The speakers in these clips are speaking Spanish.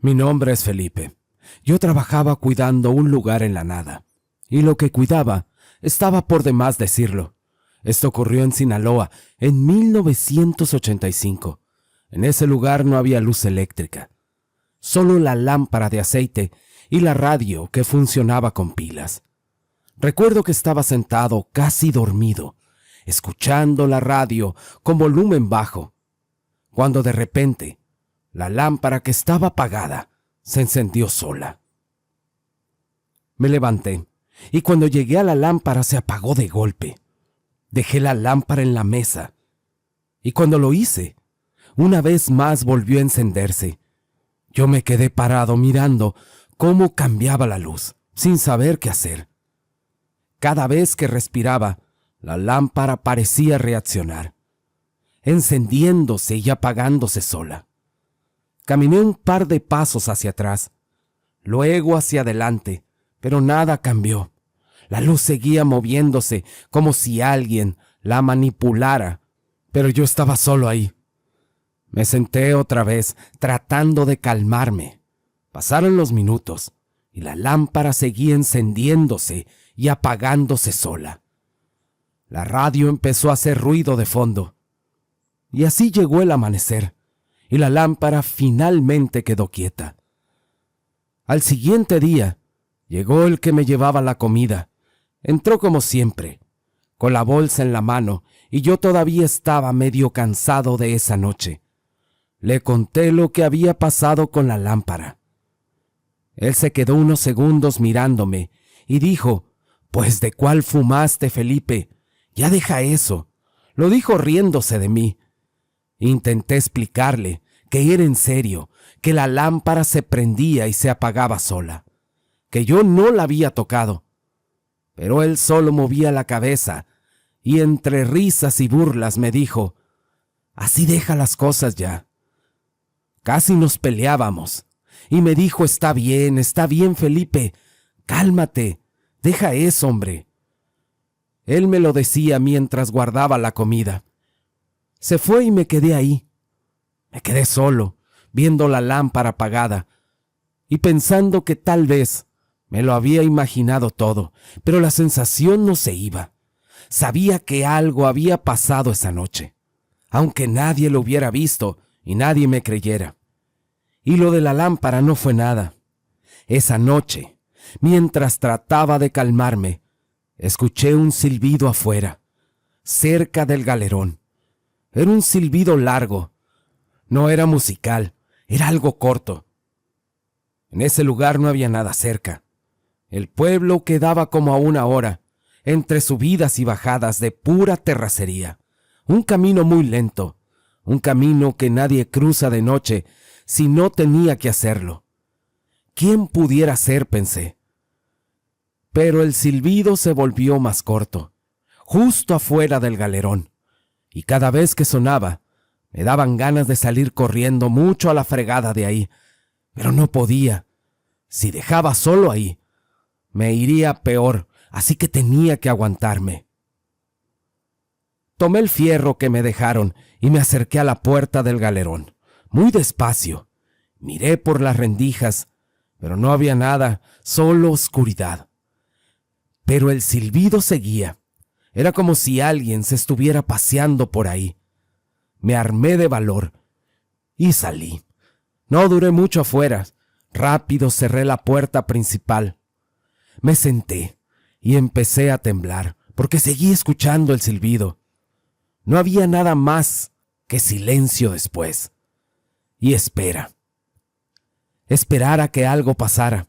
Mi nombre es Felipe. Yo trabajaba cuidando un lugar en la nada, y lo que cuidaba estaba por demás decirlo. Esto ocurrió en Sinaloa en 1985. En ese lugar no había luz eléctrica, solo la lámpara de aceite y la radio que funcionaba con pilas. Recuerdo que estaba sentado casi dormido, escuchando la radio con volumen bajo, cuando de repente la lámpara que estaba apagada se encendió sola. Me levanté y cuando llegué a la lámpara se apagó de golpe. Dejé la lámpara en la mesa y cuando lo hice, una vez más volvió a encenderse. Yo me quedé parado mirando cómo cambiaba la luz, sin saber qué hacer. Cada vez que respiraba, la lámpara parecía reaccionar, encendiéndose y apagándose sola. Caminé un par de pasos hacia atrás, luego hacia adelante, pero nada cambió. La luz seguía moviéndose como si alguien la manipulara, pero yo estaba solo ahí. Me senté otra vez, tratando de calmarme. Pasaron los minutos y la lámpara seguía encendiéndose y apagándose sola. La radio empezó a hacer ruido de fondo. Y así llegó el amanecer, y la lámpara finalmente quedó quieta. Al siguiente día, llegó el que me llevaba la comida. Entró como siempre, con la bolsa en la mano, y yo todavía estaba medio cansado de esa noche. Le conté lo que había pasado con la lámpara. Él se quedó unos segundos mirándome y dijo: «¿Pues de cuál fumaste, Felipe? Ya deja eso». Lo dijo riéndose de mí. Intenté explicarle que era en serio, que la lámpara se prendía y se apagaba sola, que yo no la había tocado. Pero él solo movía la cabeza y entre risas y burlas me dijo: «Así deja las cosas ya». Casi nos peleábamos y me dijo: está bien, Felipe, cálmate, deja eso, hombre». Él me lo decía mientras guardaba la comida. Se fue y me quedé ahí. Me quedé solo, viendo la lámpara apagada y pensando que tal vez me lo había imaginado todo, pero la sensación no se iba. Sabía que algo había pasado esa noche, aunque nadie lo hubiera visto y nadie me creyera. Y lo de la lámpara no fue nada. Esa noche, mientras trataba de calmarme, escuché un silbido afuera, cerca del galerón. Era un silbido largo. No era musical, era algo corto. En ese lugar no había nada cerca. El pueblo quedaba como a 1 hora, entre subidas y bajadas de pura terracería. Un camino muy lento, un camino que nadie cruza de noche si no tenía que hacerlo. ¿Quién pudiera ser?, pensé. Pero el silbido se volvió más corto, justo afuera del galerón, y cada vez que sonaba, me daban ganas de salir corriendo mucho a la fregada de ahí, pero no podía. Si dejaba solo ahí, me iría peor, así que tenía que aguantarme. Tomé el fierro que me dejaron y me acerqué a la puerta del galerón, muy despacio. Miré por las rendijas, pero no había nada, solo oscuridad. Pero el silbido seguía. Era como si alguien se estuviera paseando por ahí. Me armé de valor y salí. No duré mucho afuera. Rápido cerré la puerta principal. Me senté y empecé a temblar porque seguí escuchando el silbido. No había nada más que silencio después. Y espera. Esperar a que algo pasara.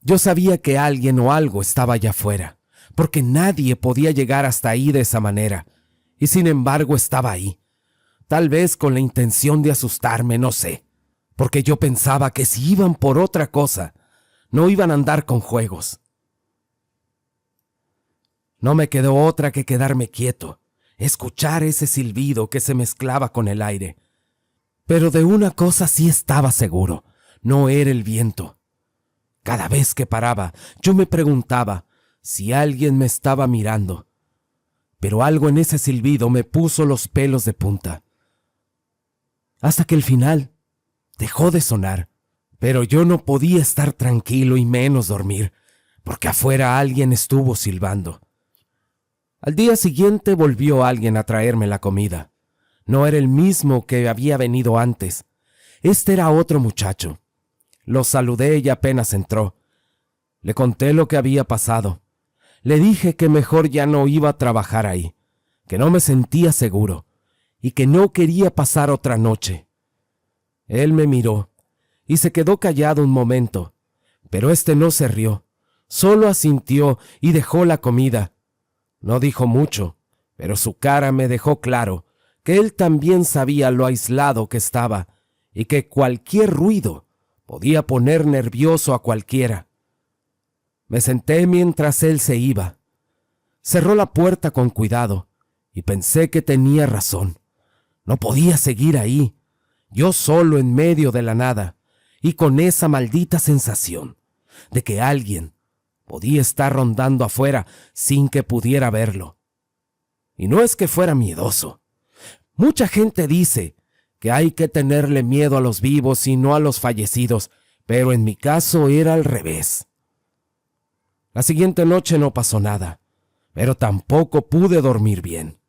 Yo sabía que alguien o algo estaba allá afuera, porque nadie podía llegar hasta ahí de esa manera, y sin embargo estaba ahí. Tal vez con la intención de asustarme, no sé, porque yo pensaba que si iban por otra cosa, no iban a andar con juegos. No me quedó otra que quedarme quieto, escuchar ese silbido que se mezclaba con el aire. Pero de una cosa sí estaba seguro, no era el viento. Cada vez que paraba, yo me preguntaba si alguien me estaba mirando. Pero algo en ese silbido me puso los pelos de punta. Hasta que al final dejó de sonar, pero yo no podía estar tranquilo y menos dormir, porque afuera alguien estuvo silbando. Al día siguiente volvió alguien a traerme la comida. No era el mismo que había venido antes. Este era otro muchacho. Lo saludé y apenas entró. Le conté lo que había pasado. Le dije que mejor ya no iba a trabajar ahí, que no me sentía seguro y que no quería pasar otra noche. Él me miró y se quedó callado un momento, pero no se rió, solo asintió y dejó la comida. No dijo mucho, pero su cara me dejó claro que él también sabía lo aislado que estaba y que cualquier ruido podía poner nervioso a cualquiera. Me senté mientras él se iba. Cerró la puerta con cuidado y pensé que tenía razón. No podía seguir ahí, yo solo en medio de la nada y con esa maldita sensación de que alguien podía estar rondando afuera sin que pudiera verlo. Y no es que fuera miedoso. Mucha gente dice que hay que tenerle miedo a los vivos y no a los fallecidos, pero en mi caso era al revés. La siguiente noche no pasó nada, pero tampoco pude dormir bien.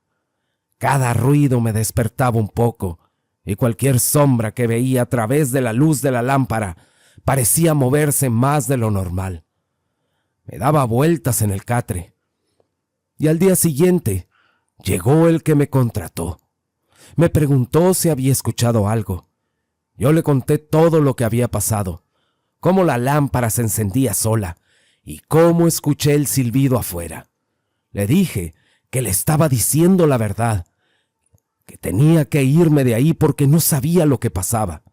Cada ruido me despertaba un poco, y cualquier sombra que veía a través de la luz de la lámpara parecía moverse más de lo normal. Me daba vueltas en el catre. Y al día siguiente llegó el que me contrató. Me preguntó si había escuchado algo. Yo le conté todo lo que había pasado, cómo la lámpara se encendía sola y cómo escuché el silbido afuera. Le dije que le estaba diciendo la verdad, que tenía que irme de ahí porque no sabía lo que pasaba.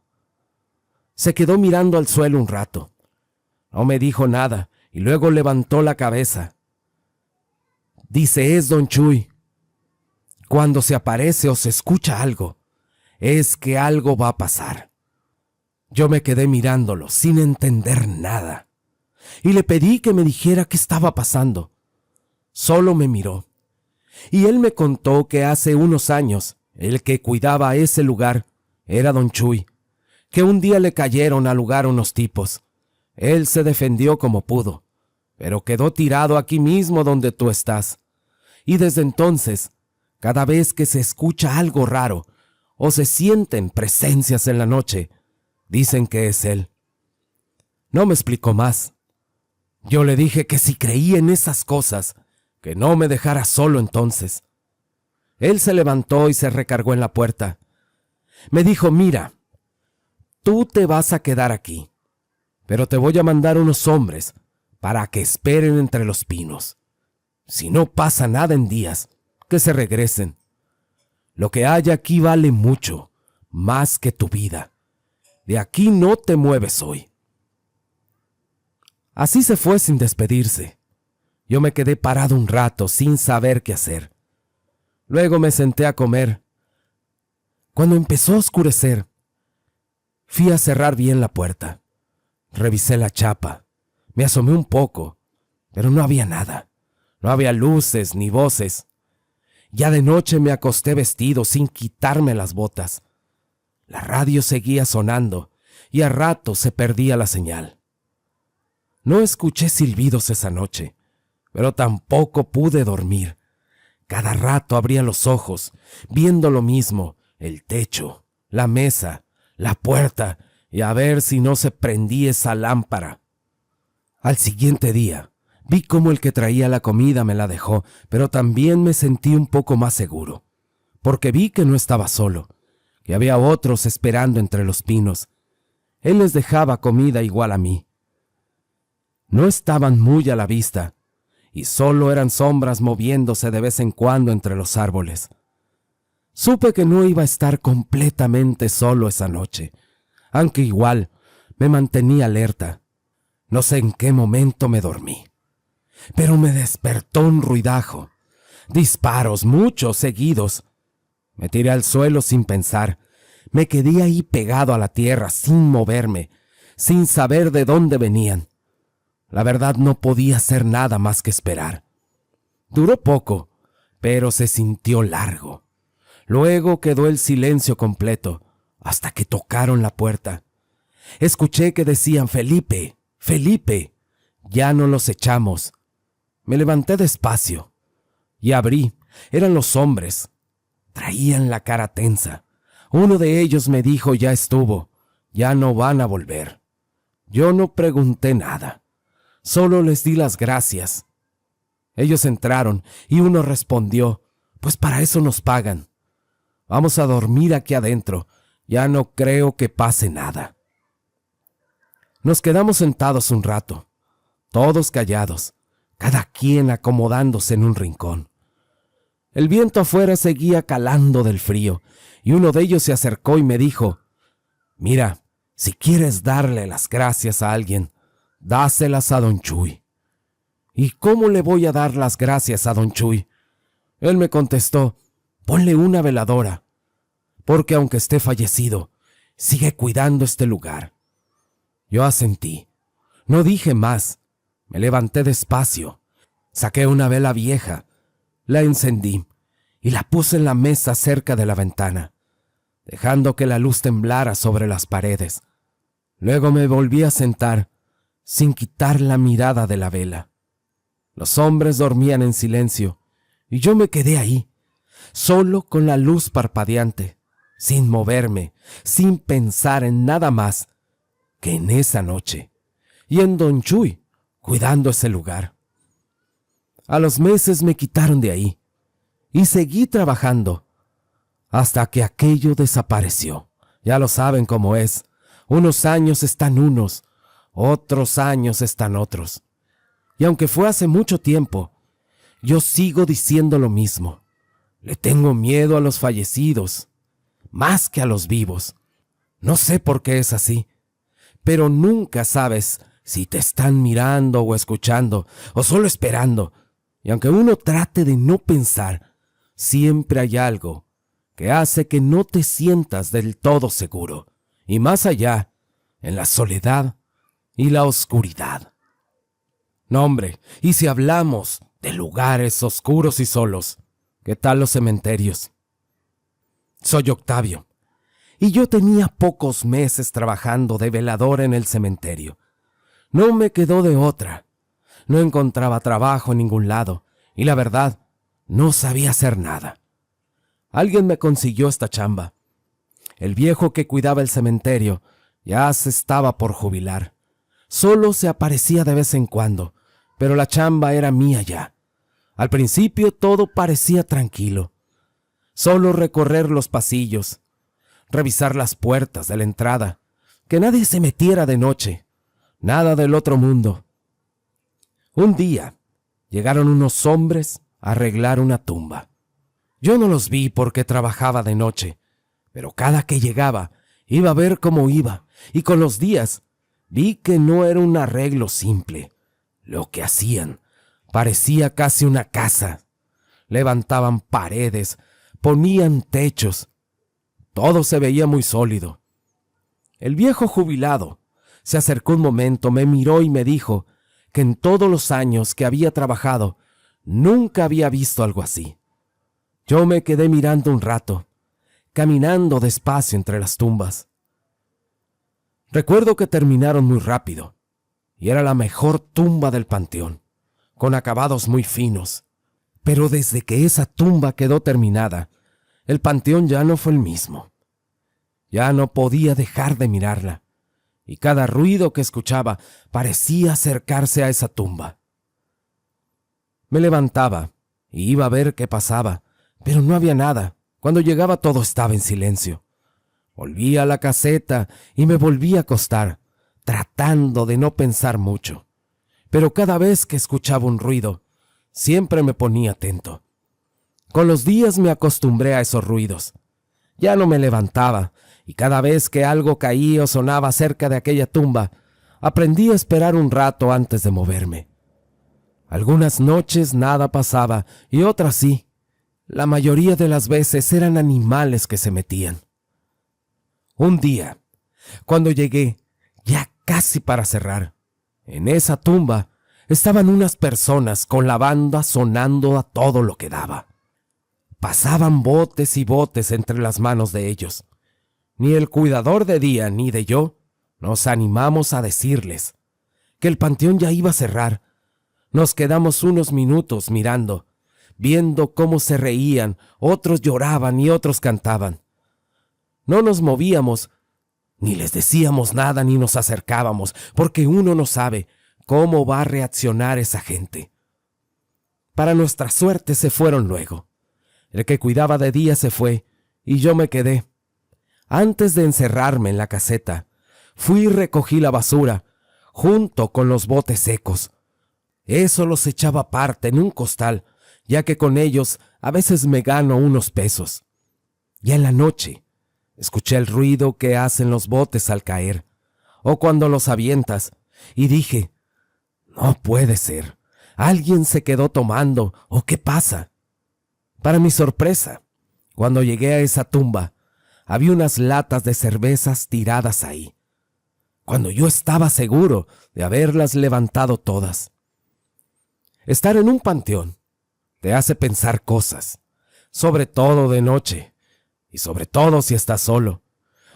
Se quedó mirando al suelo un rato. No me dijo nada y luego levantó la cabeza. Dice, es don Chuy. Cuando se aparece o se escucha algo, es que algo va a pasar. Yo me quedé mirándolo sin entender nada y le pedí que me dijera qué estaba pasando. Solo me miró y él me contó que hace unos años el que cuidaba ese lugar era don Chuy, que un día le cayeron al lugar unos tipos. Él se defendió como pudo, pero quedó tirado aquí mismo donde tú estás. Y desde entonces, cada vez que se escucha algo raro o se sienten presencias en la noche, dicen que es él. No me explicó más. Yo le dije que si creía en esas cosas, que no me dejara solo entonces. Él se levantó y se recargó en la puerta. Me dijo, mira, tú te vas a quedar aquí, pero te voy a mandar unos hombres para que esperen entre los pinos. Si no pasa nada en días, que se regresen. Lo que hay aquí vale mucho, más que tu vida. De aquí no te mueves hoy. Así se fue sin despedirse. Yo me quedé parado un rato sin saber qué hacer. Luego me senté a comer. Cuando empezó a oscurecer, fui a cerrar bien la puerta. Revisé la chapa. Me asomé un poco, pero no había nada. No había luces ni voces. Ya de noche me acosté vestido sin quitarme las botas. La radio seguía sonando y a rato se perdía la señal. No escuché silbidos esa noche, pero tampoco pude dormir. Cada rato abría los ojos, viendo lo mismo, el techo, la mesa, la puerta, y a ver si no se prendía esa lámpara. Al siguiente día, vi cómo el que traía la comida me la dejó, pero también me sentí un poco más seguro, porque vi que no estaba solo, que había otros esperando entre los pinos. Él les dejaba comida igual a mí. No estaban muy a la vista, y solo eran sombras moviéndose de vez en cuando entre los árboles. Supe que no iba a estar completamente solo esa noche, aunque igual me mantenía alerta. No sé en qué momento me dormí, pero me despertó un ruidajo. Disparos, muchos seguidos. Me tiré al suelo sin pensar. Me quedé ahí pegado a la tierra sin moverme, sin saber de dónde venían. La verdad no podía hacer nada más que esperar. Duró poco, pero se sintió largo. Luego quedó el silencio completo, hasta que tocaron la puerta. Escuché que decían: Felipe, Felipe, ya no los echamos. Me levanté despacio y abrí. Eran los hombres. Traían la cara tensa. Uno de ellos me dijo: ya estuvo, ya no van a volver. Yo no pregunté nada, solo les di las gracias. Ellos entraron y uno respondió: pues para eso nos pagan. Vamos a dormir aquí adentro, ya no creo que pase nada. Nos quedamos sentados un rato, todos callados, cada quien acomodándose en un rincón. El viento afuera seguía calando del frío, y uno de ellos se acercó y me dijo: mira, si quieres darle las gracias a alguien, dáselas a don Chuy. ¿Y cómo le voy a dar las gracias a don Chuy? Él me contestó: ponle una veladora, porque aunque esté fallecido, sigue cuidando este lugar. Yo asentí. No dije más. Me levanté despacio. Saqué una vela vieja, la encendí y la puse en la mesa cerca de la ventana, dejando que la luz temblara sobre las paredes. Luego me volví a sentar, sin quitar la mirada de la vela. Los hombres dormían en silencio, y yo me quedé ahí, solo con la luz parpadeante, sin moverme, sin pensar en nada más que en esa noche, y en don Chuy, cuidando ese lugar. A los meses me quitaron de ahí, y seguí trabajando, hasta que aquello desapareció. Ya lo saben cómo es. Unos años están unos, otros años están otros. Y aunque fue hace mucho tiempo, yo sigo diciendo lo mismo. Le tengo miedo a los fallecidos, más que a los vivos. No sé por qué es así, pero nunca sabes si te están mirando o escuchando, o solo esperando. Y aunque uno trate de no pensar, siempre hay algo que hace que no te sientas del todo seguro. Y más allá, en la soledad y la oscuridad. No, hombre, y si hablamos de lugares oscuros y solos, ¿qué tal los cementerios? Soy Octavio, y yo tenía pocos meses trabajando de velador en el cementerio. No me quedó de otra. No encontraba trabajo en ningún lado, y la verdad, no sabía hacer nada. Alguien me consiguió esta chamba. El viejo que cuidaba el cementerio ya se estaba por jubilar. Solo se aparecía de vez en cuando, pero la chamba era mía ya. Al principio todo parecía tranquilo. Solo recorrer los pasillos, revisar las puertas de la entrada, que nadie se metiera de noche, nada del otro mundo. Un día llegaron unos hombres a arreglar una tumba. Yo no los vi porque trabajaba de noche, pero cada que llegaba iba a ver cómo iba, y con los días vi que no era un arreglo simple. Lo que hacían parecía casi una casa. Levantaban paredes, ponían techos. Todo se veía muy sólido. El viejo jubilado se acercó un momento, me miró y me dijo que en todos los años que había trabajado nunca había visto algo así. Yo me quedé mirando un rato, caminando despacio entre las tumbas. Recuerdo que terminaron muy rápido, y era la mejor tumba del panteón, con acabados muy finos. Pero desde que esa tumba quedó terminada, el panteón ya no fue el mismo. Ya no podía dejar de mirarla, y cada ruido que escuchaba parecía acercarse a esa tumba. Me levantaba y iba a ver qué pasaba, pero no había nada. Cuando llegaba todo estaba en silencio. Volví a la caseta y me volví a acostar, tratando de no pensar mucho. Pero cada vez que escuchaba un ruido, siempre me ponía atento. Con los días me acostumbré a esos ruidos. Ya no me levantaba, y cada vez que algo caía o sonaba cerca de aquella tumba, aprendí a esperar un rato antes de moverme. Algunas noches nada pasaba, y otras sí. La mayoría de las veces eran animales que se metían. Un día, cuando llegué, ya casi para cerrar, en esa tumba estaban unas personas con la banda sonando a todo lo que daba. Pasaban botes y botes entre las manos de ellos. Ni el cuidador de día ni de yo Nos animamos a decirles que el panteón ya iba a cerrar. Nos quedamos unos minutos mirando, viendo cómo se reían, otros lloraban y otros cantaban. No nos movíamos, ni les decíamos nada ni nos acercábamos, porque uno no sabe cómo va a reaccionar esa gente. Para nuestra suerte se fueron luego. El que cuidaba de día se fue y yo me quedé. Antes de encerrarme en la caseta, fui y recogí la basura, junto con los botes secos. Eso los echaba aparte en un costal, ya que con ellos a veces me gano unos pesos. Y en la noche, escuché el ruido que hacen los botes al caer, o cuando los avientas, y dije, no puede ser, alguien se quedó tomando, ¿o qué pasa? Para mi sorpresa, cuando llegué a esa tumba, había unas latas de cervezas tiradas ahí, cuando yo estaba seguro de haberlas levantado todas. Estar en un panteón te hace pensar cosas, sobre todo de noche, y sobre todo si estás solo.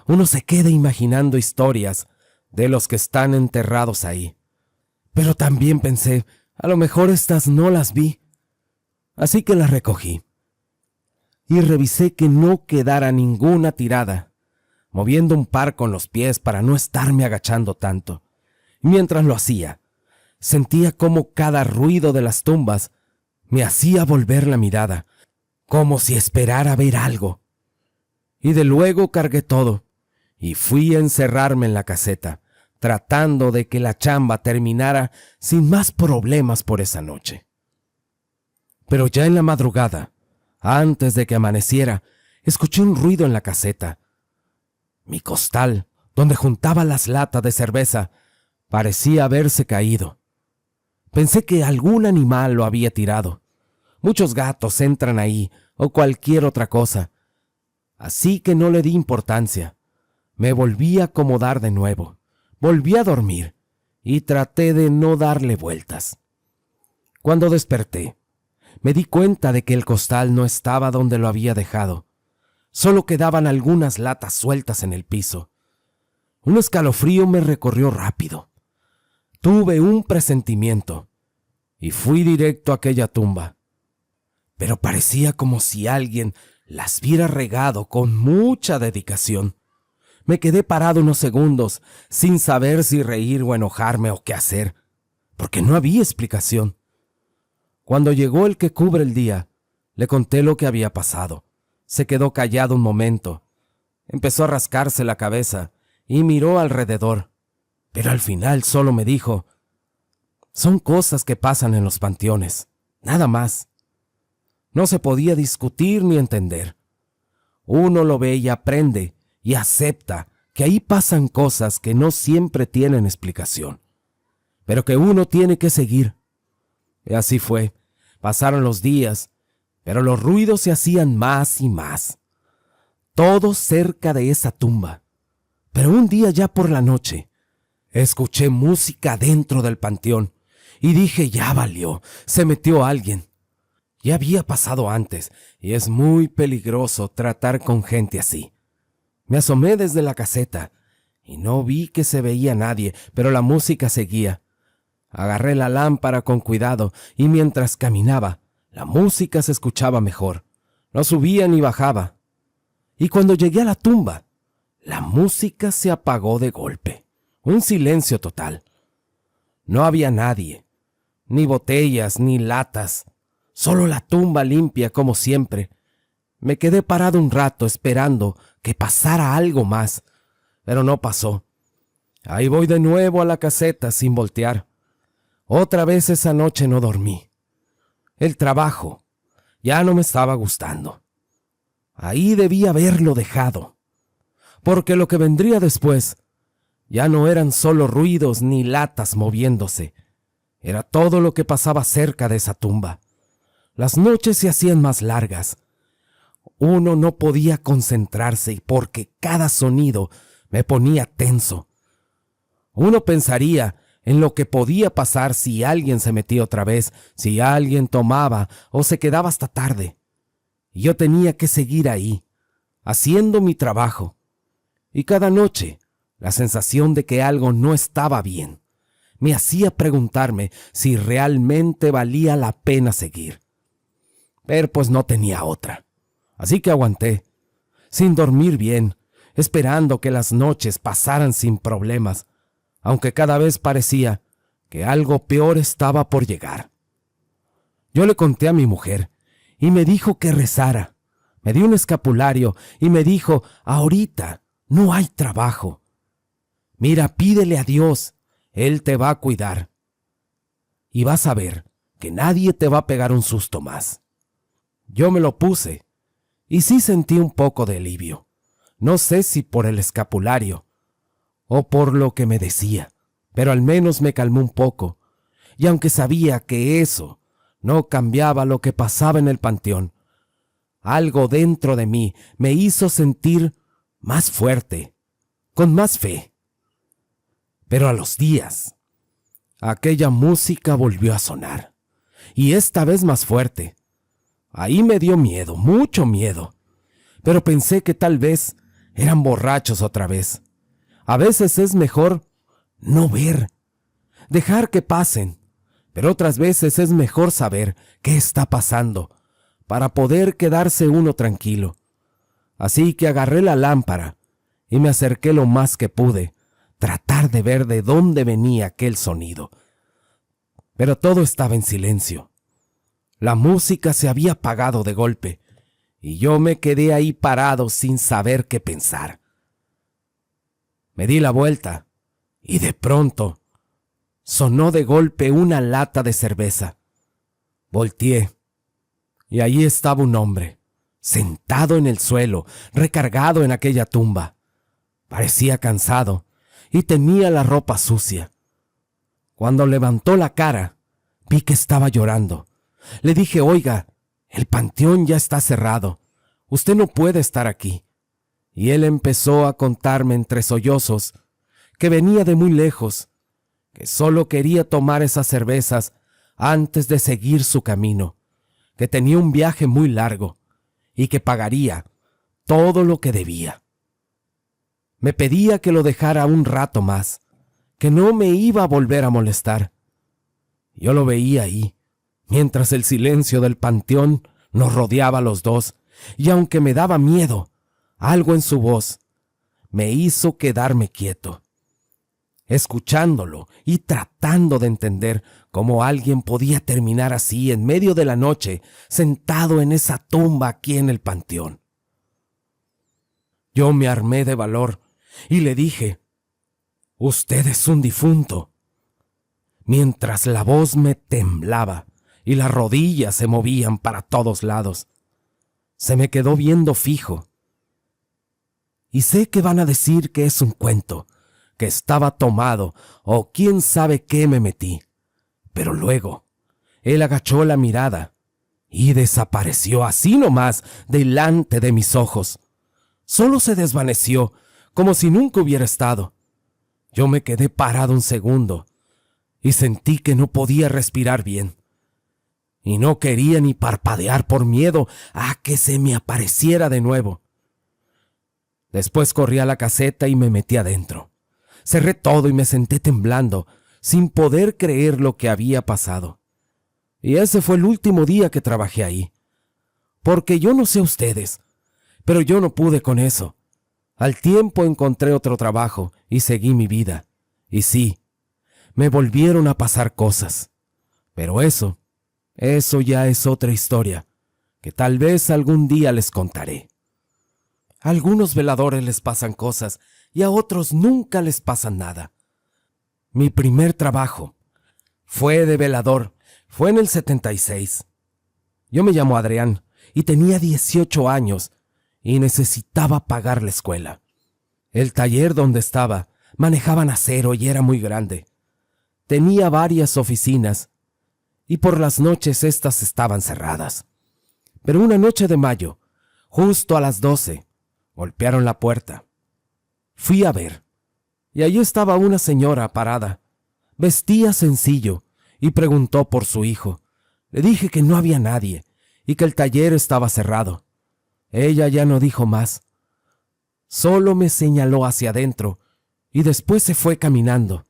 Uno se queda imaginando historias de los que están enterrados ahí. Pero también pensé, a lo mejor estas no las vi. Así que las recogí. Y revisé que no quedara ninguna tirada, moviendo un par con los pies para no estarme agachando tanto. Mientras lo hacía, sentía como cada ruido de las tumbas me hacía volver la mirada, como si esperara ver algo. Y de luego cargué todo y fui a encerrarme en la caseta, tratando de que la chamba terminara sin más problemas por esa noche. Pero ya en la madrugada, antes de que amaneciera, escuché un ruido en la caseta. Mi costal, donde juntaba las latas de cerveza, parecía haberse caído. Pensé que algún animal lo había tirado. Muchos gatos entran ahí, o cualquier otra cosa. Así que no le di importancia. Me volví a acomodar de nuevo. Volví a dormir y traté de no darle vueltas. Cuando desperté, me di cuenta de que el costal no estaba donde lo había dejado. Solo quedaban algunas latas sueltas en el piso. Un escalofrío me recorrió rápido. Tuve un presentimiento y fui directo a aquella tumba. Pero parecía como si alguien las hubiera regado con mucha dedicación. Me quedé parado unos segundos sin saber si reír o enojarme o qué hacer, porque no había explicación. Cuando llegó el que cubre el día, le conté lo que había pasado. Se quedó callado un momento. Empezó a rascarse la cabeza y miró alrededor. Pero al final solo me dijo, son cosas que pasan en los panteones, nada más. No se podía discutir ni entender. Uno lo ve y aprende y acepta que ahí pasan cosas que no siempre tienen explicación, pero que uno tiene que seguir. Y así fue. Pasaron los días, pero los ruidos se hacían más y más. Todos cerca de esa tumba. Pero un día ya por la noche, escuché música dentro del panteón y dije, ya valió, se metió alguien. Ya había pasado antes y es muy peligroso tratar con gente así. Me asomé desde la caseta y no vi que se veía nadie, pero la música seguía. Agarré la lámpara con cuidado y mientras caminaba, la música se escuchaba mejor. No subía ni bajaba. Y cuando llegué a la tumba, la música se apagó de golpe. Un silencio total. No había nadie, ni botellas, ni latas. Solo la tumba limpia como siempre. Me quedé parado un rato esperando que pasara algo más, pero no pasó. Ahí voy de nuevo a la caseta sin voltear. Otra vez esa noche no dormí. El trabajo ya no me estaba gustando. Ahí debí haberlo dejado, porque lo que vendría después ya no eran solo ruidos ni latas moviéndose. Era todo lo que pasaba cerca de esa tumba. Las noches se hacían más largas. Uno no podía concentrarse porque cada sonido me ponía tenso. Uno pensaría en lo que podía pasar si alguien se metía otra vez, si alguien tomaba o se quedaba hasta tarde. Y yo tenía que seguir ahí, haciendo mi trabajo. Y cada noche La sensación de que algo no estaba bien me hacía preguntarme si realmente valía la pena seguir. Pero pues no tenía otra. Así que aguanté, sin dormir bien, esperando que las noches pasaran sin problemas, aunque cada vez parecía que algo peor estaba por llegar. Yo le conté a mi mujer y me dijo que rezara. Me dio un escapulario y me dijo: ahorita no hay trabajo. Mira, pídele a Dios, Él te va a cuidar. Y vas a ver que nadie te va a pegar un susto más. Yo me lo puse y sí sentí un poco de alivio. No sé si por el escapulario o por lo que me decía, pero al menos me calmó un poco. Y aunque sabía que eso no cambiaba lo que pasaba en el panteón, algo dentro de mí me hizo sentir más fuerte, con más fe. Pero a los días, aquella música volvió a sonar, y esta vez más fuerte. Ahí me dio miedo, mucho miedo, pero pensé que tal vez eran borrachos otra vez. A veces es mejor no ver, dejar que pasen, pero otras veces es mejor saber qué está pasando para poder quedarse uno tranquilo. Así que agarré la lámpara y me acerqué lo más que pude, tratar de ver de dónde venía aquel sonido. Pero todo estaba en silencio. La música se había apagado de golpe y yo me quedé ahí parado sin saber qué pensar. Me di la vuelta y de pronto sonó de golpe una lata de cerveza. Volteé y allí estaba un hombre, sentado en el suelo, recargado en aquella tumba. Parecía cansado y tenía la ropa sucia. Cuando levantó la cara, vi que estaba llorando. Le dije: oiga, el panteón ya está cerrado. Usted no puede estar aquí. Y él empezó a contarme entre sollozos que venía de muy lejos, que solo quería tomar esas cervezas antes de seguir su camino, que tenía un viaje muy largo y que pagaría todo lo que debía. Me pedía que lo dejara un rato más, que no me iba a volver a molestar. Yo lo veía ahí, mientras el silencio del panteón nos rodeaba a los dos, y aunque me daba miedo, algo en su voz me hizo quedarme quieto, escuchándolo y tratando de entender cómo alguien podía terminar así en medio de la noche, sentado en esa tumba aquí en el panteón. Yo me armé de valor y le dije: usted es un difunto. Mientras la voz me temblaba y las rodillas se movían para todos lados, se me quedó viendo fijo. Y sé que van a decir que es un cuento, que estaba tomado o quién sabe qué me metí. Pero luego, él agachó la mirada y desapareció así nomás delante de mis ojos. Solo se desvaneció, como si nunca hubiera estado. Yo me quedé parado un segundo y sentí que no podía respirar bien. Y no quería ni parpadear por miedo a que se me apareciera de nuevo. Después corrí a la caseta y me metí adentro. Cerré todo y me senté temblando, sin poder creer lo que había pasado. Y ese fue el último día que trabajé ahí. Porque yo no sé ustedes, pero yo no pude con eso. Al tiempo encontré otro trabajo y seguí mi vida. Y sí, me volvieron a pasar cosas. Pero eso ya es otra historia, que tal vez algún día les contaré. A algunos veladores les pasan cosas y a otros nunca les pasan nada. Mi primer trabajo fue de velador, fue en el 76. Yo me llamo Adrián y tenía 18 años y necesitaba pagar la escuela. El taller donde estaba manejaban acero y era muy grande. Tenía varias oficinas y por las noches estas estaban cerradas. Pero una noche de mayo, justo a las 12, golpearon la puerta. Fui a ver, y allí estaba una señora parada. Vestía sencillo y preguntó por su hijo. Le dije que no había nadie y que el taller estaba cerrado. Ella ya no dijo más. Solo me señaló hacia adentro y después se fue caminando.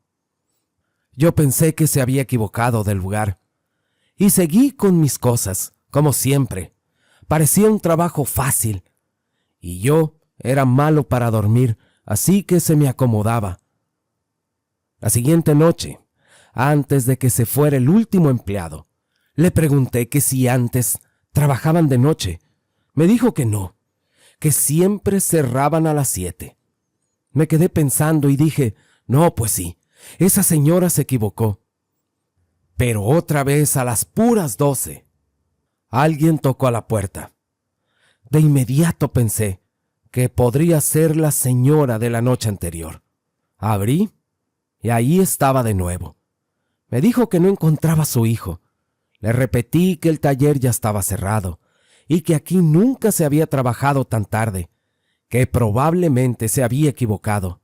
Yo pensé que se había equivocado del lugar y seguí con mis cosas, como siempre. Parecía un trabajo fácil y yo era malo para dormir, así que se me acomodaba. La siguiente noche, antes de que se fuera el último empleado, le pregunté que si antes trabajaban de noche. Me dijo que no, que siempre cerraban a las 7. Me quedé pensando y dije, no, pues sí, esa señora se equivocó. Pero otra vez a las puras 12, alguien tocó a la puerta. De inmediato pensé que podría ser la señora de la noche anterior. Abrí y ahí estaba de nuevo. Me dijo que no encontraba a su hijo. Le repetí que el taller ya estaba cerrado y que aquí nunca se había trabajado tan tarde, que probablemente se había equivocado.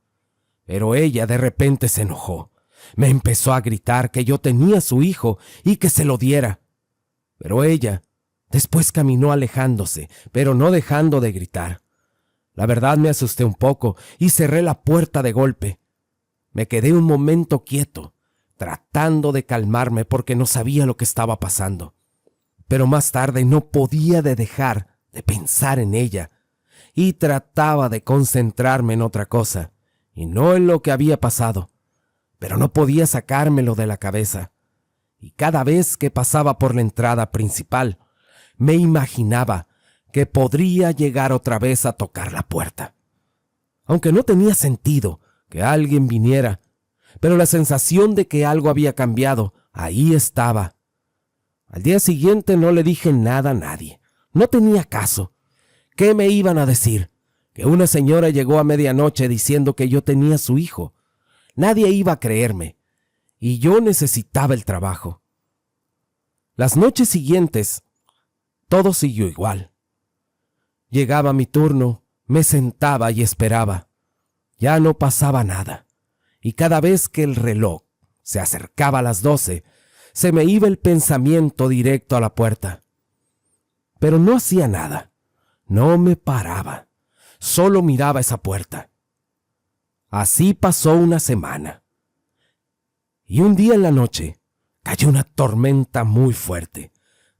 Pero ella de repente se enojó. Me empezó a gritar que yo tenía a su hijo y que se lo diera. Pero ella después caminó alejándose, pero no dejando de gritar. La verdad me asusté un poco y cerré la puerta de golpe. Me quedé un momento quieto, tratando de calmarme porque no sabía lo que estaba pasando. Pero más tarde no podía dejar de pensar en ella y trataba de concentrarme en otra cosa y no en lo que había pasado. Pero no podía sacármelo de la cabeza. Y cada vez que pasaba por la entrada principal, me imaginaba que podría llegar otra vez a tocar la puerta. Aunque no tenía sentido que alguien viniera, pero la sensación de que algo había cambiado, ahí estaba. Al día siguiente no le dije nada a nadie. No tenía caso. ¿Qué me iban a decir? Que una señora llegó a medianoche diciendo que yo tenía a su hijo. Nadie iba a creerme, y yo necesitaba el trabajo. Las noches siguientes, todo siguió igual. Llegaba mi turno, me sentaba y esperaba. Ya no pasaba nada, y cada vez que el reloj se acercaba a las 12, se me iba el pensamiento directo a la puerta. Pero no hacía nada, no me paraba, solo miraba esa puerta. Así pasó una semana. Y un día en la noche cayó una tormenta muy fuerte,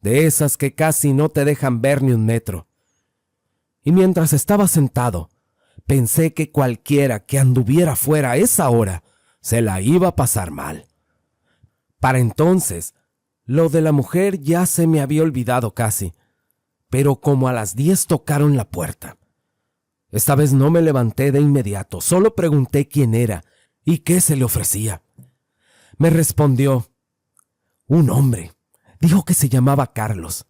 de esas que casi no te dejan ver ni un metro. Y mientras estaba sentado, pensé que cualquiera que anduviera fuera a esa hora se la iba a pasar mal. Para entonces, lo de la mujer ya se me había olvidado casi, pero como a las 10 tocaron la puerta. Esta vez no me levanté de inmediato, solo pregunté quién era y qué se le ofrecía. Me respondió un hombre. Dijo que se llamaba Carlos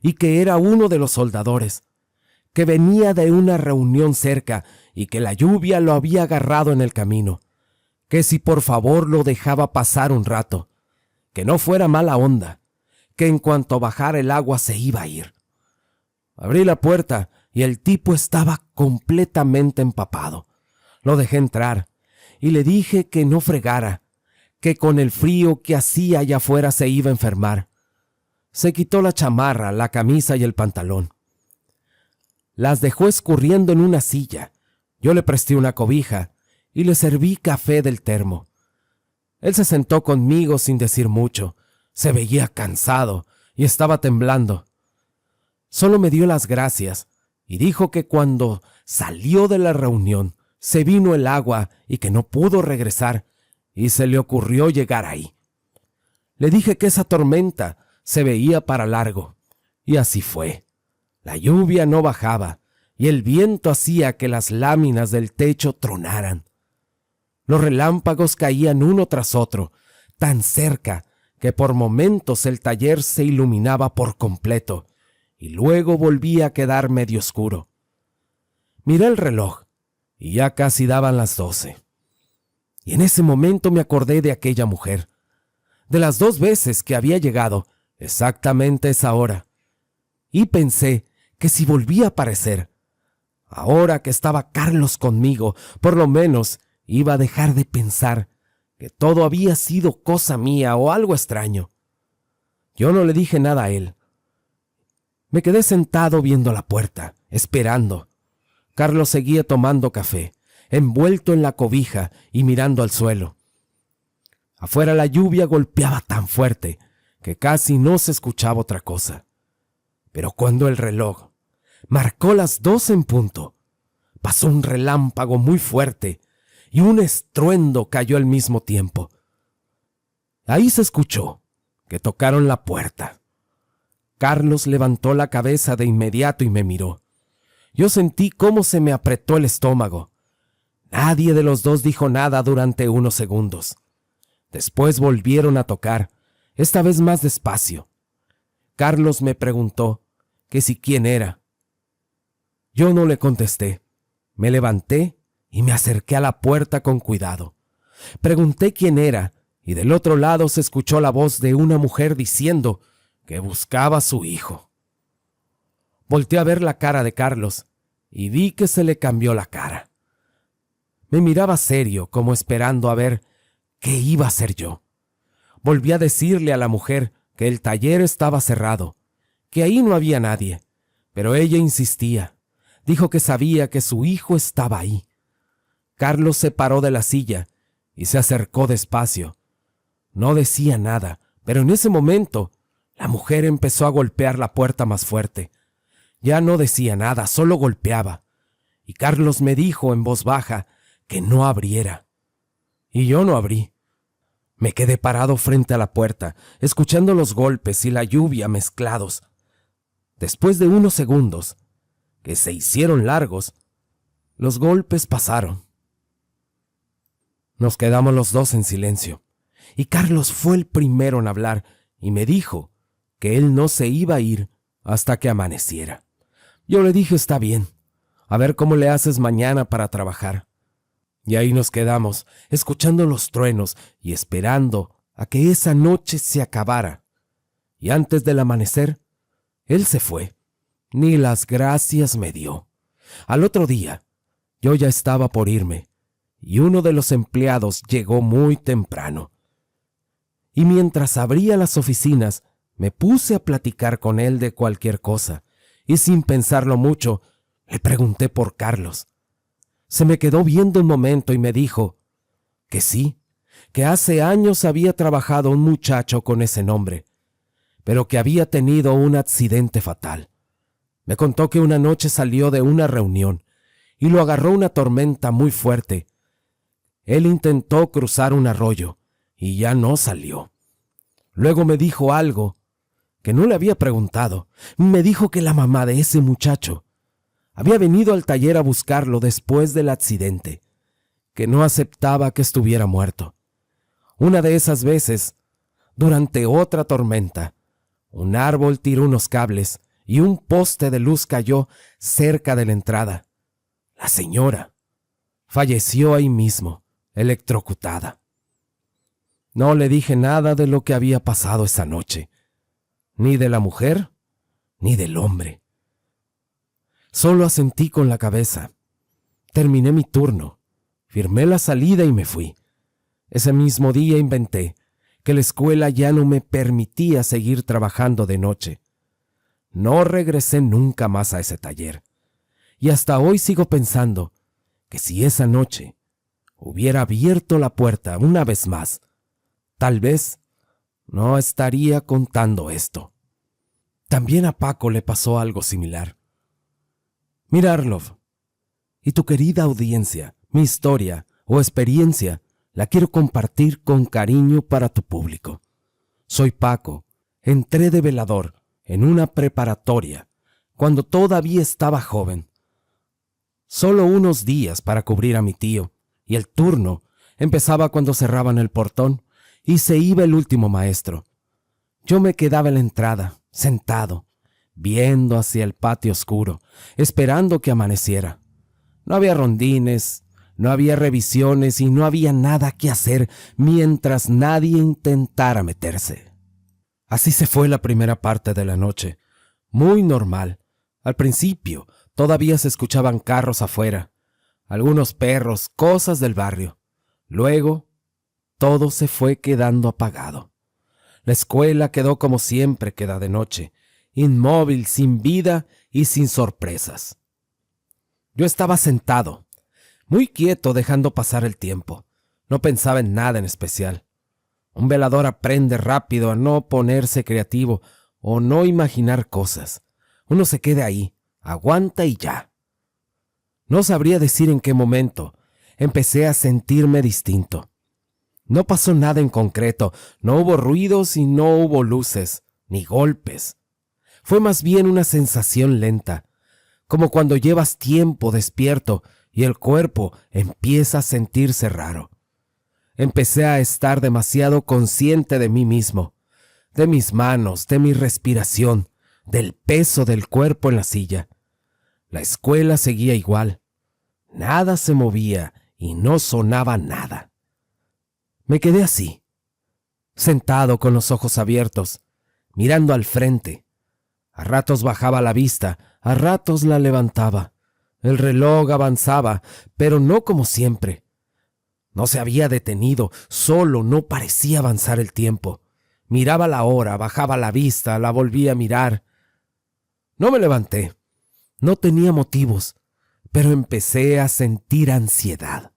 y que era uno de los soldadores, que venía de una reunión cerca y que la lluvia lo había agarrado en el camino, que si por favor lo dejaba pasar un rato, que no fuera mala onda, que en cuanto bajara el agua se iba a ir. Abrí la puerta y el tipo estaba completamente empapado. Lo dejé entrar y le dije que no fregara, que con el frío que hacía allá afuera se iba a enfermar. Se quitó la chamarra, la camisa y el pantalón. Las dejó escurriendo en una silla. Yo le presté una cobija y le serví café del termo. Él se sentó conmigo sin decir mucho. Se veía cansado y estaba temblando. Solo me dio las gracias y dijo que cuando salió de la reunión se vino el agua y que no pudo regresar y se le ocurrió llegar ahí. Le dije que esa tormenta se veía para largo y así fue. La lluvia no bajaba y el viento hacía que las láminas del techo tronaran. Los relámpagos caían uno tras otro, tan cerca que por momentos el taller se iluminaba por completo y luego volvía a quedar medio oscuro. Miré el reloj y ya casi daban las 12. Y en ese momento me acordé de aquella mujer, de las 2 veces que había llegado exactamente a esa hora, y pensé que si volvía a aparecer, ahora que estaba Carlos conmigo, por lo menos iba a dejar de pensar que todo había sido cosa mía o algo extraño. Yo no le dije nada a él. Me quedé sentado viendo la puerta, esperando. Carlos seguía tomando café. envuelto en la cobija y mirando al suelo. Afuera la lluvia golpeaba tan fuerte que casi no se escuchaba otra cosa. Pero cuando el reloj marcó las 2 en punto, pasó un relámpago muy fuerte y un estruendo cayó al mismo tiempo. Ahí se escuchó que tocaron la puerta. Carlos levantó la cabeza de inmediato y me miró. Yo sentí cómo se me apretó el estómago. Nadie de los dos dijo nada durante unos segundos. Después volvieron a tocar, esta vez más despacio. Carlos me preguntó que si quién era. Yo no le contesté. Me levanté y me acerqué a la puerta con cuidado. Pregunté quién era y del otro lado se escuchó la voz de una mujer diciendo que buscaba a su hijo. Volteé a ver la cara de Carlos y vi que se le cambió la cara. Me miraba serio, como esperando a ver qué iba a hacer yo. Volví a decirle a la mujer que el taller estaba cerrado, que ahí no había nadie, pero ella insistía. Dijo que sabía que su hijo estaba ahí. Carlos se paró de la silla y se acercó despacio. No decía nada, pero en ese momento la mujer empezó a golpear la puerta más fuerte. Ya no decía nada, solo golpeaba. Y Carlos me dijo en voz baja que no abriera. Y yo no abrí. Me quedé parado frente a la puerta, escuchando los golpes y la lluvia mezclados. Después de unos segundos, que se hicieron largos, los golpes pasaron. Nos quedamos los dos en silencio, y Carlos fue el primero en hablar y me dijo que él no se iba a ir hasta que amaneciera. Yo le dije, está bien, a ver cómo le haces mañana para trabajar. Y ahí nos quedamos, escuchando los truenos y esperando a que esa noche se acabara. Y antes del amanecer, él se fue. Ni las gracias me dio. Al otro día, yo ya estaba por irme, y uno de los empleados llegó muy temprano. Y mientras abría las oficinas, me puse a platicar con él de cualquier cosa, y sin pensarlo mucho, le pregunté por Carlos. Se me quedó viendo un momento y me dijo que sí, que hace años había trabajado un muchacho con ese nombre, pero que había tenido un accidente fatal. Me contó que una noche salió de una reunión y lo agarró una tormenta muy fuerte. Él intentó cruzar un arroyo y ya no salió. Luego me dijo algo que no le había preguntado. Me dijo que la mamá de ese muchacho había venido al taller a buscarlo después del accidente, que no aceptaba que estuviera muerto. Una de esas veces, durante otra tormenta, un árbol tiró unos cables y un poste de luz cayó cerca de la entrada. La señora falleció ahí mismo, electrocutada. No le dije nada de lo que había pasado esa noche, ni de la mujer, ni del hombre. Solo asentí con la cabeza. Terminé mi turno, firmé la salida y me fui. Ese mismo día inventé que la escuela ya no me permitía seguir trabajando de noche. No regresé nunca más a ese taller. Y hasta hoy sigo pensando que si esa noche hubiera abierto la puerta una vez más, tal vez no estaría contando esto. También a Paco le pasó algo similar. Mira, Arlov, y tu querida audiencia, mi historia o experiencia la quiero compartir con cariño para tu público. Soy Paco, entré de velador en una preparatoria cuando todavía estaba joven. Solo unos días para cubrir a mi tío, y el turno empezaba cuando cerraban el portón y se iba el último maestro. Yo me quedaba en la entrada, sentado, viendo hacia el patio oscuro, esperando que amaneciera. No había rondines, no había revisiones y no había nada que hacer mientras nadie intentara meterse. Así se fue la primera parte de la noche, muy normal. Al principio todavía se escuchaban carros afuera, algunos perros, cosas del barrio. Luego, todo se fue quedando apagado. La escuela quedó como siempre queda de noche, inmóvil, sin vida y sin sorpresas. Yo estaba sentado, muy quieto dejando pasar el tiempo. No pensaba en nada en especial. Un velador aprende rápido a no ponerse creativo o no imaginar cosas. Uno se queda ahí, aguanta y ya. No sabría decir en qué momento empecé a sentirme distinto. No pasó nada en concreto, no hubo ruidos y no hubo luces, ni golpes. Fue más bien una sensación lenta, como cuando llevas tiempo despierto y el cuerpo empieza a sentirse raro. Empecé a estar demasiado consciente de mí mismo, de mis manos, de mi respiración, del peso del cuerpo en la silla. La escuela seguía igual. Nada se movía y no sonaba nada. Me quedé así, sentado con los ojos abiertos, mirando al frente. A ratos bajaba la vista, a ratos la levantaba. El reloj avanzaba, pero no como siempre. No se había detenido, solo no parecía avanzar el tiempo. Miraba la hora, bajaba la vista, la volvía a mirar. No me levanté. No tenía motivos, pero empecé a sentir ansiedad.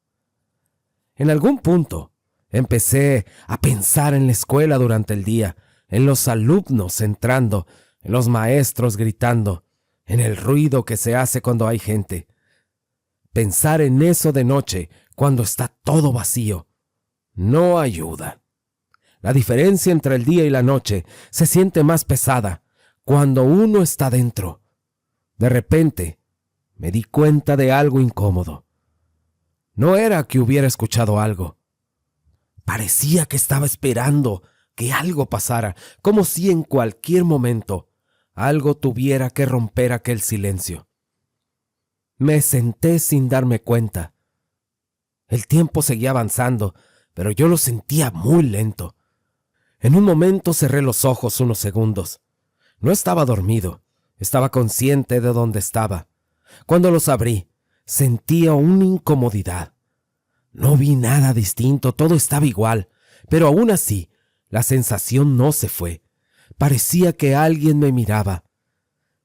En algún punto, empecé a pensar en la escuela durante el día, en los alumnos entrando, en los maestros gritando, en el ruido que se hace cuando hay gente. Pensar en eso de noche, cuando está todo vacío, no ayuda. La diferencia entre el día y la noche se siente más pesada cuando uno está dentro. De repente, me di cuenta de algo incómodo. No era que hubiera escuchado algo. Parecía que estaba esperando que algo pasara, como si en cualquier momento algo tuviera que romper aquel silencio. Me senté sin darme cuenta. El tiempo seguía avanzando, pero yo lo sentía muy lento. En un momento cerré los ojos unos segundos. No estaba dormido, estaba consciente de dónde estaba. Cuando los abrí, sentía una incomodidad. No vi nada distinto, todo estaba igual, pero aún así, la sensación no se fue. Parecía que alguien me miraba.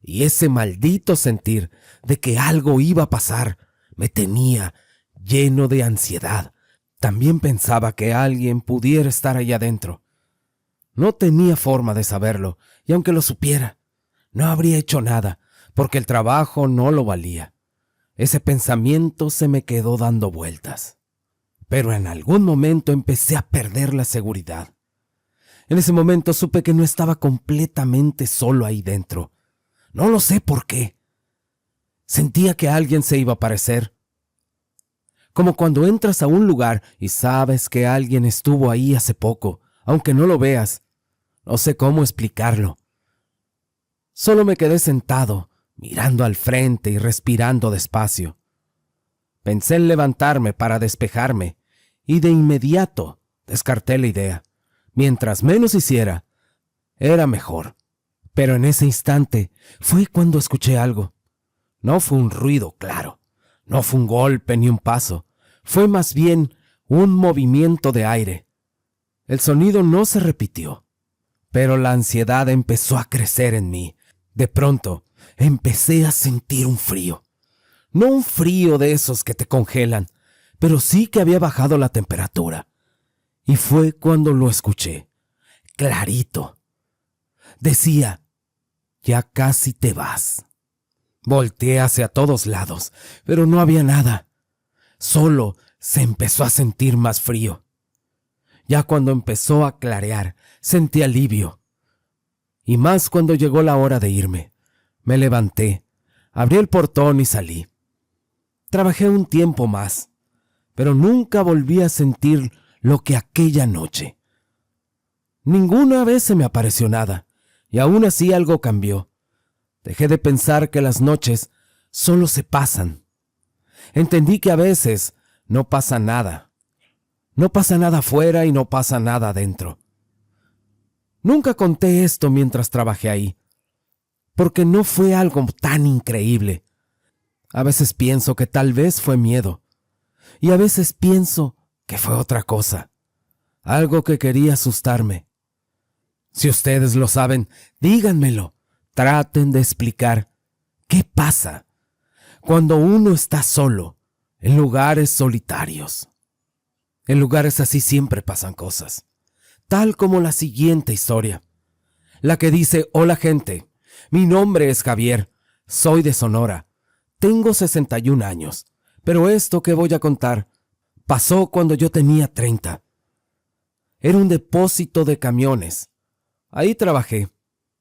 Y ese maldito sentir de que algo iba a pasar me tenía lleno de ansiedad. También pensaba que alguien pudiera estar allá adentro. No tenía forma de saberlo, y aunque lo supiera, no habría hecho nada, porque el trabajo no lo valía. Ese pensamiento se me quedó dando vueltas. Pero en algún momento empecé a perder la seguridad. En ese momento supe que no estaba completamente solo ahí dentro. No lo sé por qué. Sentía que alguien se iba a aparecer. Como cuando entras a un lugar y sabes que alguien estuvo ahí hace poco, aunque no lo veas. No sé cómo explicarlo. Solo me quedé sentado, mirando al frente y respirando despacio. Pensé en levantarme para despejarme, y de inmediato descarté la idea. Mientras menos hiciera, era mejor. Pero en ese instante fue cuando escuché algo. No fue un ruido, claro. No fue un golpe ni un paso. Fue más bien un movimiento de aire. El sonido no se repitió, pero la ansiedad empezó a crecer en mí. De pronto, empecé a sentir un frío. No un frío de esos que te congelan, pero sí que había bajado la temperatura. Y fue cuando lo escuché, clarito. Decía, ya casi te vas. Volteé hacia todos lados, pero no había nada. Solo se empezó a sentir más frío. Ya cuando empezó a clarear, sentí alivio. Y más cuando llegó la hora de irme. Me levanté, abrí el portón y salí. Trabajé un tiempo más, pero nunca volví a sentir lo que aquella noche. Ninguna vez se me apareció nada, y aún así algo cambió. Dejé de pensar que las noches solo se pasan. Entendí que a veces no pasa nada. No pasa nada afuera y no pasa nada adentro. Nunca conté esto mientras trabajé ahí, porque no fue algo tan increíble. A veces pienso que tal vez fue miedo, y a veces pienso que fue otra cosa, algo que quería asustarme. Si ustedes lo saben, díganmelo. Traten de explicar qué pasa cuando uno está solo en lugares solitarios. En lugares así siempre pasan cosas, tal como la siguiente historia, la que dice: hola gente, mi nombre es Javier, soy de Sonora, tengo 61 años, pero esto que voy a contar pasó cuando yo tenía 30. Era un depósito de camiones. Ahí trabajé.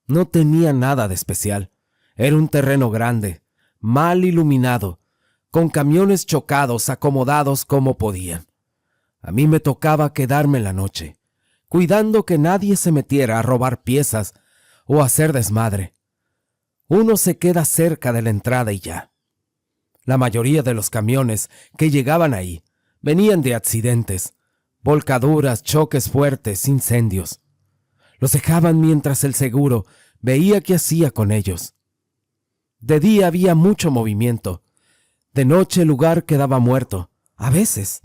No tenía nada de especial. Era un terreno grande, mal iluminado, con camiones chocados, acomodados como podían. A mí me tocaba quedarme en la noche, cuidando que nadie se metiera a robar piezas o a hacer desmadre. Uno se queda cerca de la entrada y ya. La mayoría de los camiones que llegaban ahí venían de accidentes, volcaduras, choques fuertes, incendios. Los dejaban mientras el seguro veía qué hacía con ellos. De día había mucho movimiento. De noche el lugar quedaba muerto, a veces.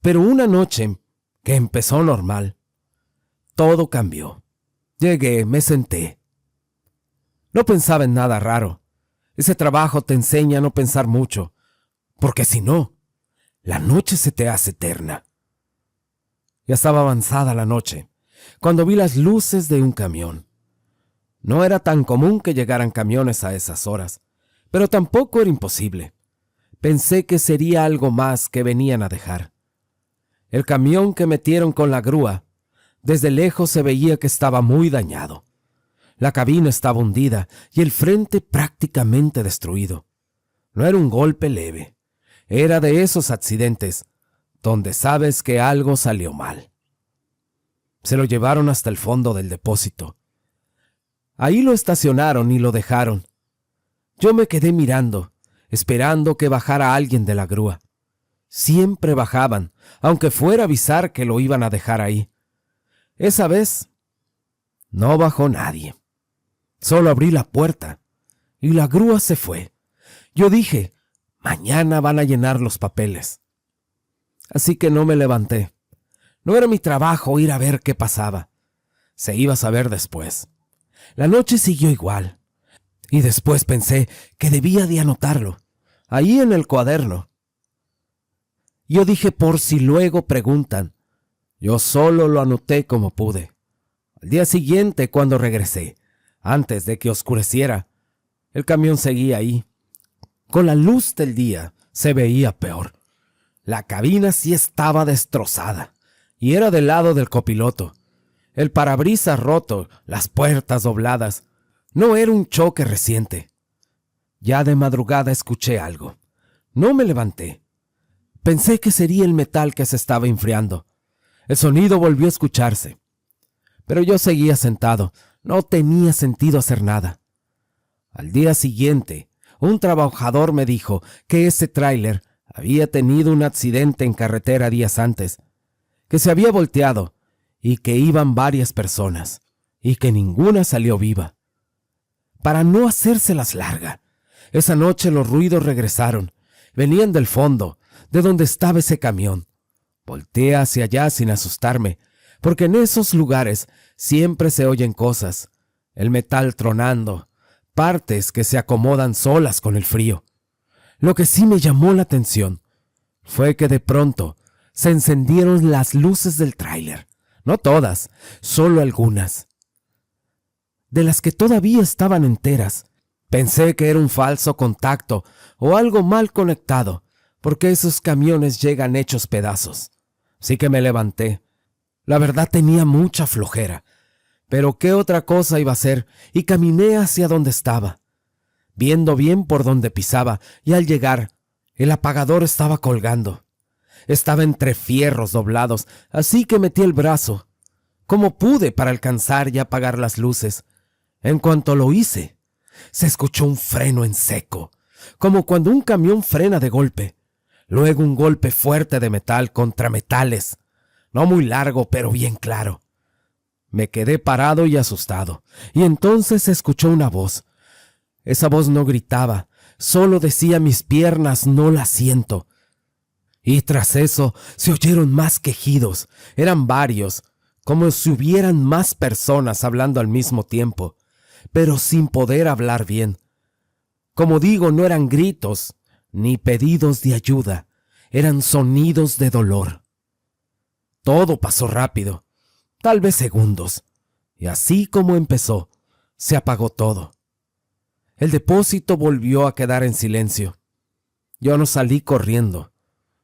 Pero una noche, que empezó normal, todo cambió. Llegué, me senté. No pensaba en nada raro. Ese trabajo te enseña a no pensar mucho, porque si no, la noche se te hace eterna. Ya estaba avanzada la noche, cuando vi las luces de un camión. No era tan común que llegaran camiones a esas horas, pero tampoco era imposible. Pensé que sería algo más que venían a dejar. El camión que metieron con la grúa, desde lejos se veía que estaba muy dañado. La cabina estaba hundida y el frente prácticamente destruido. No era un golpe leve. Era de esos accidentes donde sabes que algo salió mal. Se lo llevaron hasta el fondo del depósito. Ahí lo estacionaron y lo dejaron. Yo me quedé mirando, esperando que bajara alguien de la grúa. Siempre bajaban, aunque fuera a avisar que lo iban a dejar ahí. Esa vez no bajó nadie. Solo abrí la puerta y la grúa se fue. Yo dije: mañana van a llenar los papeles. Así que no me levanté. No era mi trabajo ir a ver qué pasaba. Se iba a saber después. La noche siguió igual. Y después pensé que debía de anotarlo, ahí en el cuaderno. Yo dije: por si luego preguntan. Yo solo lo anoté como pude. Al día siguiente, cuando regresé, antes de que oscureciera, el camión seguía ahí. Con la luz del día se veía peor. La cabina sí estaba destrozada, y era del lado del copiloto. El parabrisas roto, las puertas dobladas. No era un choque reciente. Ya de madrugada escuché algo. No me levanté. Pensé que sería el metal que se estaba enfriando. El sonido volvió a escucharse. Pero yo seguía sentado. No tenía sentido hacer nada. Al día siguiente, un trabajador me dijo que ese tráiler había tenido un accidente en carretera días antes, que se había volteado y que iban varias personas y que ninguna salió viva. Para no hacérselas larga, esa noche los ruidos regresaron. Venían del fondo, de donde estaba ese camión. Volteé hacia allá sin asustarme, porque en esos lugares siempre se oyen cosas. El metal tronando, partes que se acomodan solas con el frío. Lo que sí me llamó la atención fue que de pronto se encendieron las luces del tráiler. No todas, solo algunas. De las que todavía estaban enteras. Pensé que era un falso contacto o algo mal conectado, porque esos camiones llegan hechos pedazos. Así que me levanté. La verdad tenía mucha flojera, pero qué otra cosa iba a hacer, y caminé hacia donde estaba, viendo bien por donde pisaba, y al llegar, el apagador estaba colgando. Estaba entre fierros doblados, así que metí el brazo, como pude, para alcanzar y apagar las luces. En cuanto lo hice, se escuchó un freno en seco, como cuando un camión frena de golpe. Luego un golpe fuerte de metal contra metales, no muy largo, pero bien claro. Me quedé parado y asustado, y entonces se escuchó una voz. Esa voz no gritaba, solo decía: mis piernas no las siento. Y tras eso se oyeron más quejidos. Eran varios, como si hubieran más personas hablando al mismo tiempo, pero sin poder hablar bien. Como digo, no eran gritos, ni pedidos de ayuda, eran sonidos de dolor. Todo pasó rápido, tal vez segundos, y así como empezó, se apagó todo. El depósito volvió a quedar en silencio. Yo no salí corriendo.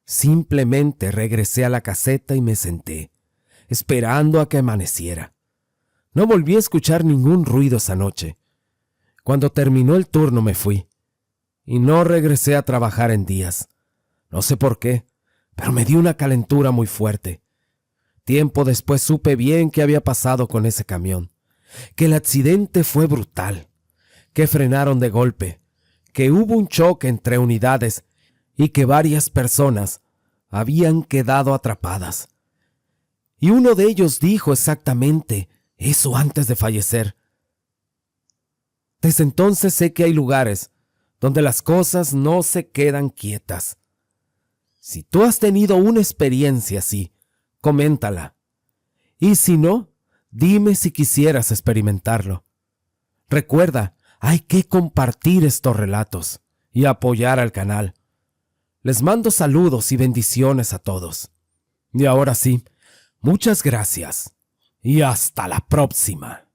Simplemente regresé a la caseta y me senté, esperando a que amaneciera. No volví a escuchar ningún ruido esa noche. Cuando terminó el turno me fui, y no regresé a trabajar en días. No sé por qué, pero me dio una calentura muy fuerte. Tiempo después supe bien qué había pasado con ese camión, que el accidente fue brutal, que frenaron de golpe, que hubo un choque entre unidades y que varias personas habían quedado atrapadas. Y uno de ellos dijo exactamente eso antes de fallecer. Desde entonces sé que hay lugares donde las cosas no se quedan quietas. Si tú has tenido una experiencia así, coméntala. Y si no, dime si quisieras experimentarlo. Recuerda, hay que compartir estos relatos y apoyar al canal. Les mando saludos y bendiciones a todos. Y ahora sí, muchas gracias y hasta la próxima.